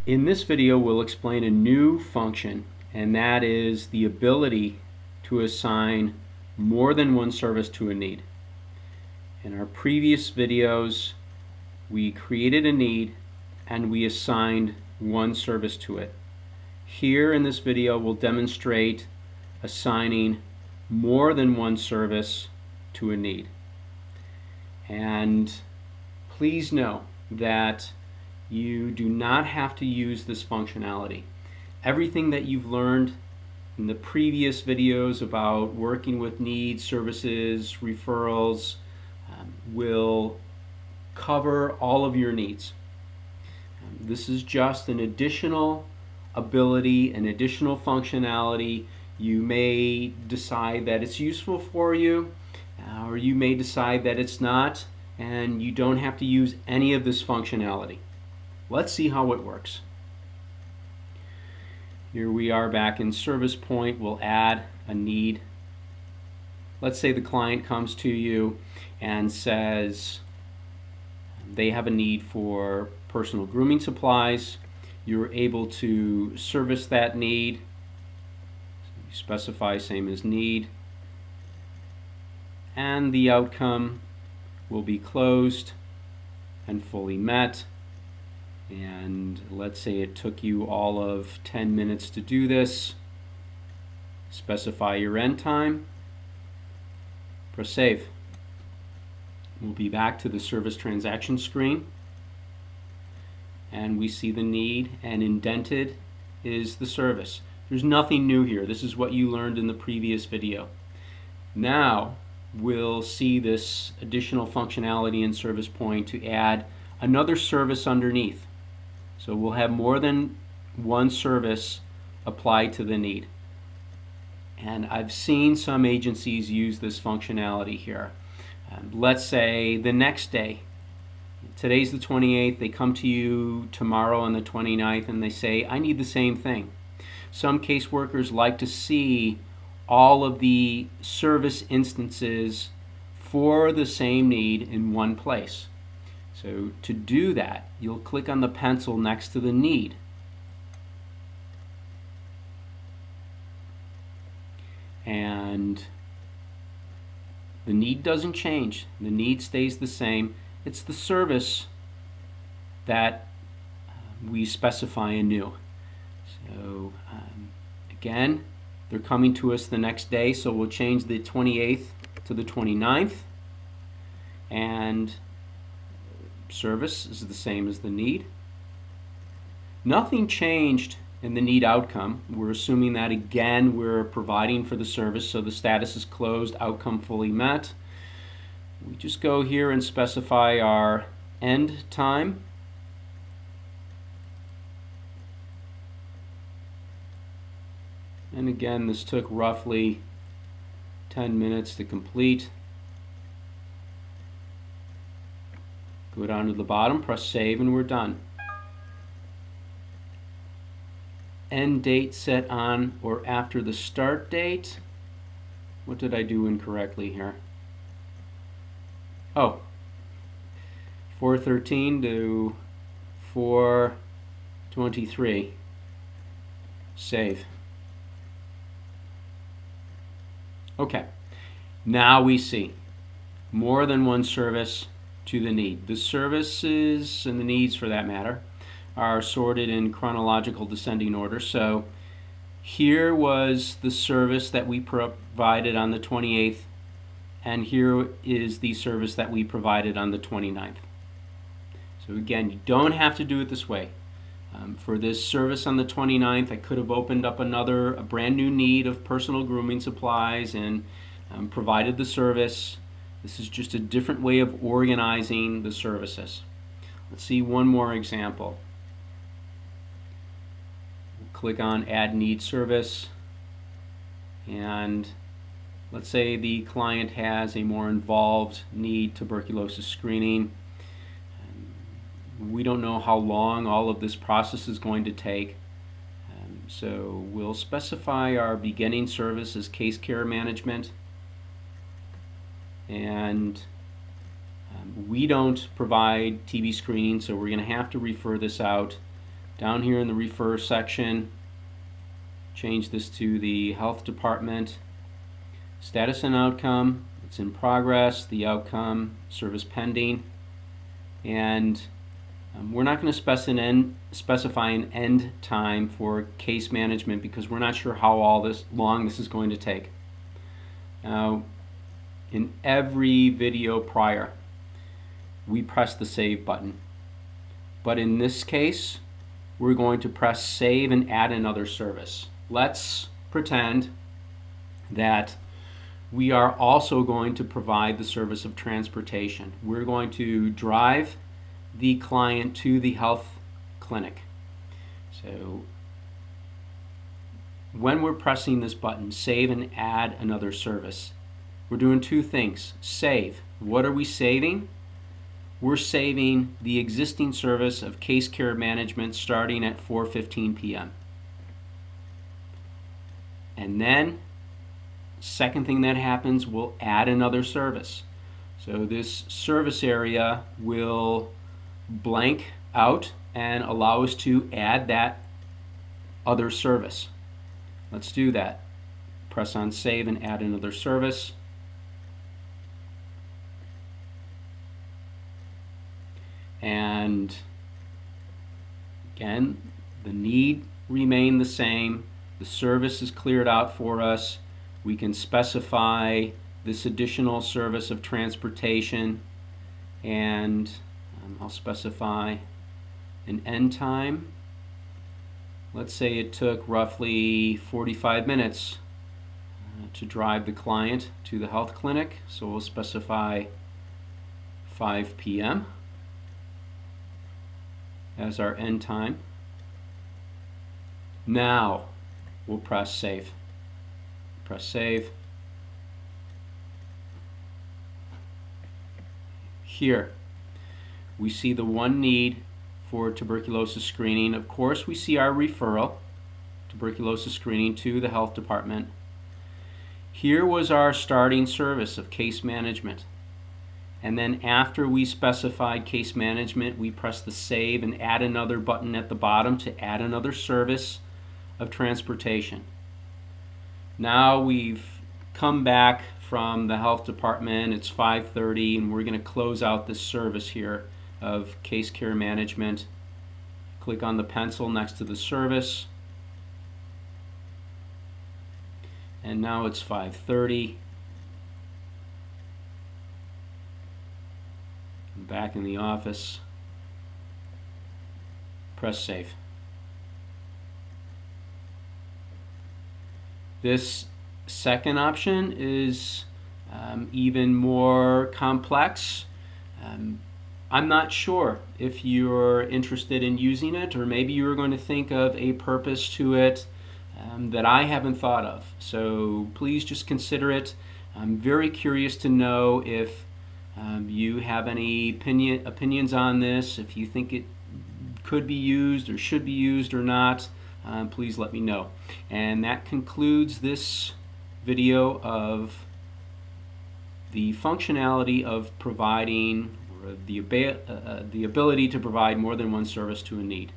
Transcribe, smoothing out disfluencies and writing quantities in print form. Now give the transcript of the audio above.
In this video, we'll explain a new function, and that is the ability to assign more than one service to a need. In our previous videos, we created a need and we assigned one service to it. Here in this video, we'll demonstrate assigning more than one service to a need. And please know that you do not have to use this functionality. Everything that you've learned in the previous videos about working with needs, services, referrals will cover all of your needs. This is just an additional ability, an additional functionality. You may decide that it's useful for you, or you may decide that it's not, and you don't have to use any of this functionality. Let's see how it works. Here we are back in Service Point. We'll add a need. Let's say the client comes to you and says they have a need for personal grooming supplies. You're able to service that need. You specify same as need. And the outcome will be closed and fully met. And let's say it took you all of 10 minutes to do this. Specify your end time. Press save. We'll be back to the service transaction screen. And we see the need, and indented is the service. There's nothing new here. This is what you learned in the previous video. Now we'll see this additional functionality in Service Point to add another service underneath. So we'll have more than one service applied to the need. And I've seen some agencies use this functionality here. Let's say the next day, today's the 28th, they come to you tomorrow on the 29th and they say, I need the same thing. Some caseworkers like to see all of the service instances for the same need in one place. So to do that, you'll click on the pencil next to the need. And the need doesn't change. The need stays the same. It's the service that we specify anew. So again, they're coming to us the next day, so we'll change the 28th to the 29th. And service is the same as the need. Nothing changed in the need outcome. We're assuming that again we're providing for the service, so the status is closed, outcome fully met. We just go here and specify our end time. And again, this took roughly 10 minutes to complete. Go down to the bottom, press save, and we're done. End date set on or after the start date. What did I do incorrectly here? Oh, 4:13 to 4:23. Save. Okay, now we see more than one service to the need. The services and the needs, for that matter, are sorted in chronological descending order. So here was the service that we provided on the 28th, and here is the service that we provided on the 29th. So again, you don't have to do it this way. For this service on the 29th, I could have opened up a brand new need of personal grooming supplies and provided the service. This is just a different way of organizing the services. Let's see one more example. Click on Add Need Service, and let's say the client has a more involved need, tuberculosis screening. We don't know how long all of this process is going to take. So we'll specify our beginning service as case care management. And we don't provide TB screening, so we're going to have to refer this out Down here in the refer section, change this to the health department. Status and outcome, it's in progress. The outcome, service pending. And we're not going to specify an end time for case management because we're not sure how long this is going to take. Now, in every video prior, we press the save button. But in this case, we're going to press save and add another service. Let's pretend that we are also going to provide the service of transportation. We're going to drive the client to the health clinic. So when we're pressing this button, save and add another service, we're doing two things. Save. What are we saving? We're saving the existing service of case care management starting at 4:15 p.m. And then, second thing that happens, we'll add another service. So this service area will blank out and allow us to add that other service. Let's do that. Press on save and add another service. And again, the need remain the same. The service is cleared out for us. We can specify this additional service of transportation, and I'll specify an end time. Let's say it took roughly 45 minutes to drive the client to the health clinic, so we'll specify 5 p.m. as our end time. Now we'll press save. Press save. Here we see the one need for tuberculosis screening. Of course, we see our referral, tuberculosis screening, to the health department. Here was our starting service of case management. And then after we specified case management, we press the save and add another button at the bottom to add another service of transportation. Now we've come back from the health department. It's 5:30 and we're going to close out this service here of case care management. Click on the pencil next to the service. And now it's 5:30. I'm back in the office. Press save. This second option is even more complex. I'm not sure if you're interested in using it, or maybe you're going to think of a purpose to it that I haven't thought of. So please just consider it. I'm very curious to know if you have any opinions on this, if you think it could be used or should be used or not. Please let me know. And that concludes this video of the functionality of providing, or the ability to provide more than one service to a need.